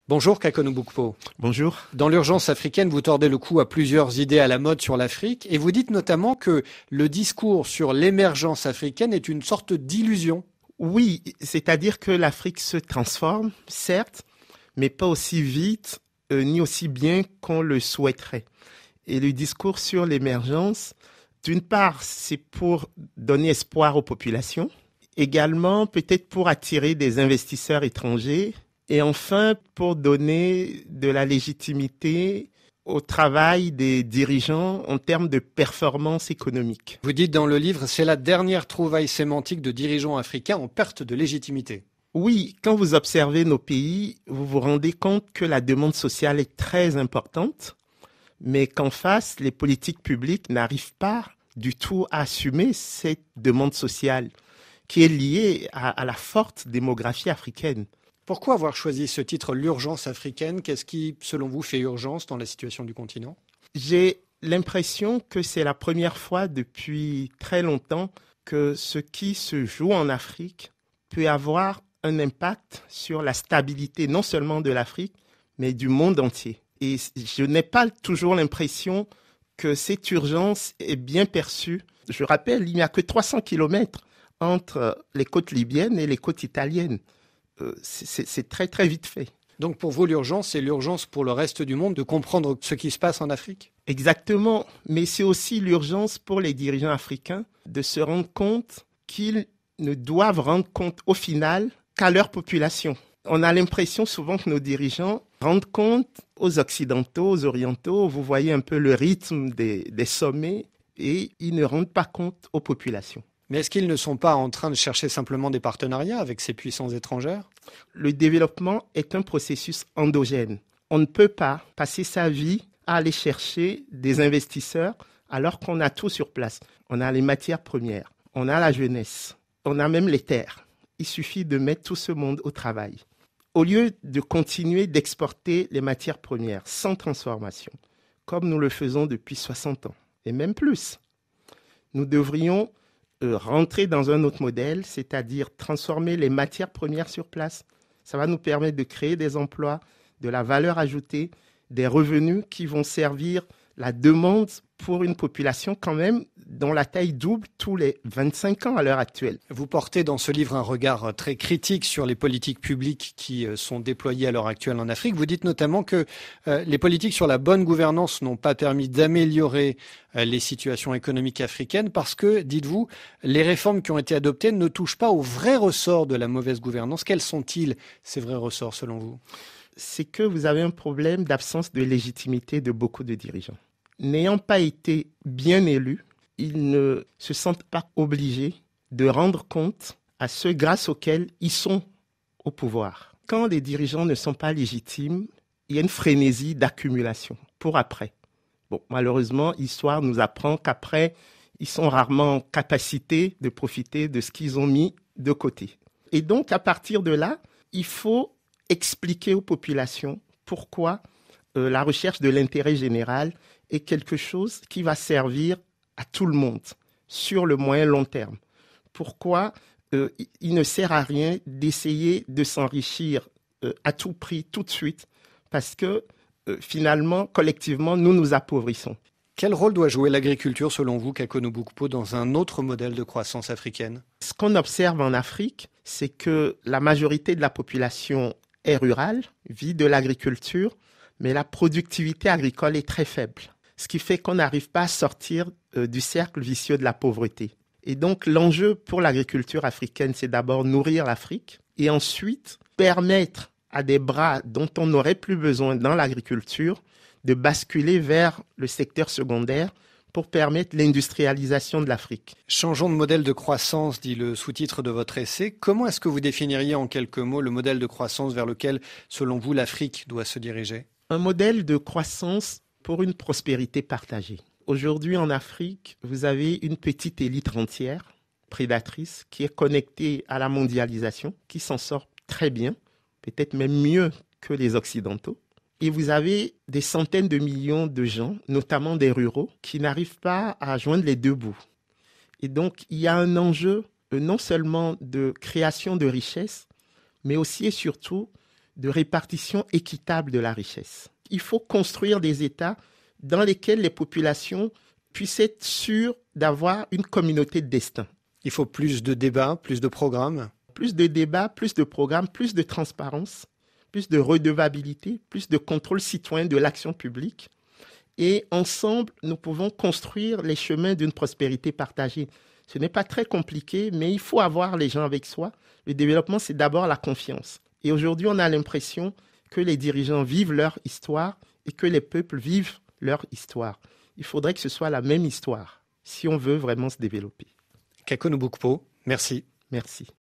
Bonjour Kakonou Boukpo. Bonjour. Dans l'urgence africaine, vous tordez le cou à plusieurs idées à la mode sur l'Afrique et vous dites notamment que le discours sur l'émergence africaine est une sorte d'illusion. Oui, c'est-à-dire que l'Afrique se transforme, certes, mais pas aussi vite ni aussi bien qu'on le souhaiterait. Et le discours sur l'émergence, d'une part, c'est pour donner espoir aux populations, également peut-être pour attirer des investisseurs étrangers, et enfin pour donner de la légitimité au travail des dirigeants en termes de performance économique. Vous dites dans le livre, c'est la dernière trouvaille sémantique de dirigeants africains en perte de légitimité. Oui, quand vous observez nos pays, vous vous rendez compte que la demande sociale est très importante, mais qu'en face, les politiques publiques n'arrivent pas du tout à assumer cette demande sociale qui est liée à la forte démographie africaine. Pourquoi avoir choisi ce titre, l'urgence africaine? Qu'est-ce qui, selon vous, fait urgence dans la situation du continent? J'ai l'impression que c'est la première fois depuis très longtemps que ce qui se joue en Afrique peut avoir un impact sur la stabilité non seulement de l'Afrique, mais du monde entier. Et je n'ai pas toujours l'impression que cette urgence est bien perçue. Je rappelle, il n'y a que 300 kilomètres entre les côtes libyennes et les côtes italiennes. C'est très très vite fait. Donc pour vous, l'urgence, c'est l'urgence pour le reste du monde de comprendre ce qui se passe en Afrique? Exactement, mais c'est aussi l'urgence pour les dirigeants africains de se rendre compte qu'ils ne doivent rendre compte au final qu'à leur population. On a l'impression souvent que nos dirigeants rendent compte aux Occidentaux, aux Orientaux, vous voyez un peu le rythme des sommets, et ils ne rendent pas compte aux populations. Mais est-ce qu'ils ne sont pas en train de chercher simplement des partenariats avec ces puissances étrangères? Le développement est un processus endogène. On ne peut pas passer sa vie à aller chercher des investisseurs alors qu'on a tout sur place. On a les matières premières, on a la jeunesse, on a même les terres. Il suffit de mettre tout ce monde au travail. Au lieu de continuer d'exporter les matières premières sans transformation, comme nous le faisons depuis 60 ans, et même plus, nous devrions rentrer dans un autre modèle, c'est-à-dire transformer les matières premières sur place. Ça va nous permettre de créer des emplois, de la valeur ajoutée, des revenus qui vont servir la demande pour une population quand même dont la taille double tous les 25 ans à l'heure actuelle. Vous portez dans ce livre un regard très critique sur les politiques publiques qui sont déployées à l'heure actuelle en Afrique. Vous dites notamment que les politiques sur la bonne gouvernance n'ont pas permis d'améliorer les situations économiques africaines parce que, dites-vous, les réformes qui ont été adoptées ne touchent pas aux vrais ressorts de la mauvaise gouvernance. Quels sont-ils, ces vrais ressorts, selon vous? C'est que vous avez un problème d'absence de légitimité de beaucoup de dirigeants. N'ayant pas été bien élus, ils ne se sentent pas obligés de rendre compte à ceux grâce auxquels ils sont au pouvoir. Quand les dirigeants ne sont pas légitimes, il y a une frénésie d'accumulation pour après. Bon, malheureusement, l'histoire nous apprend qu'après, ils sont rarement en capacité de profiter de ce qu'ils ont mis de côté. Et donc, à partir de là, il faut expliquer aux populations pourquoi la recherche de l'intérêt général est quelque chose qui va servir à tout le monde sur le moyen long terme. Pourquoi il ne sert à rien d'essayer de s'enrichir à tout prix tout de suite, parce que finalement, collectivement, nous nous appauvrissons. Quel rôle doit jouer l'agriculture, selon vous, Kakonou Boukpo, dans un autre modèle de croissance africaine? Ce qu'on observe en Afrique, c'est que la majorité de la population est rurale, vit de l'agriculture, mais la productivité agricole est très faible. Ce qui fait qu'on n'arrive pas à sortir du cercle vicieux de la pauvreté. Et donc l'enjeu pour l'agriculture africaine, c'est d'abord nourrir l'Afrique et ensuite permettre à des bras dont on n'aurait plus besoin dans l'agriculture de basculer vers le secteur secondaire pour permettre l'industrialisation de l'Afrique. Changeons de modèle de croissance, dit le sous-titre de votre essai. Comment est-ce que vous définiriez en quelques mots le modèle de croissance vers lequel, selon vous, l'Afrique doit se diriger? Un modèle de croissance pour une prospérité partagée. Aujourd'hui, en Afrique, vous avez une petite élite rentière, prédatrice, qui est connectée à la mondialisation, qui s'en sort très bien, peut-être même mieux que les Occidentaux. Et vous avez des centaines de millions de gens, notamment des ruraux, qui n'arrivent pas à joindre les deux bouts. Et donc, il y a un enjeu non seulement de création de richesses, mais aussi et surtout de répartition équitable de la richesse. Il faut construire des États dans lesquels les populations puissent être sûres d'avoir une communauté de destin. Il faut plus de débats, plus de programmes. Plus de débats, plus de programmes, plus de transparence, plus de redevabilité, plus de contrôle citoyen de l'action publique. Et ensemble, nous pouvons construire les chemins d'une prospérité partagée. Ce n'est pas très compliqué, mais il faut avoir les gens avec soi. Le développement, c'est d'abord la confiance. Et aujourd'hui, on a l'impression que les dirigeants vivent leur histoire et que les peuples vivent leur histoire. Il faudrait que ce soit la même histoire si on veut vraiment se développer. Kaku Nubukpo, merci. Merci.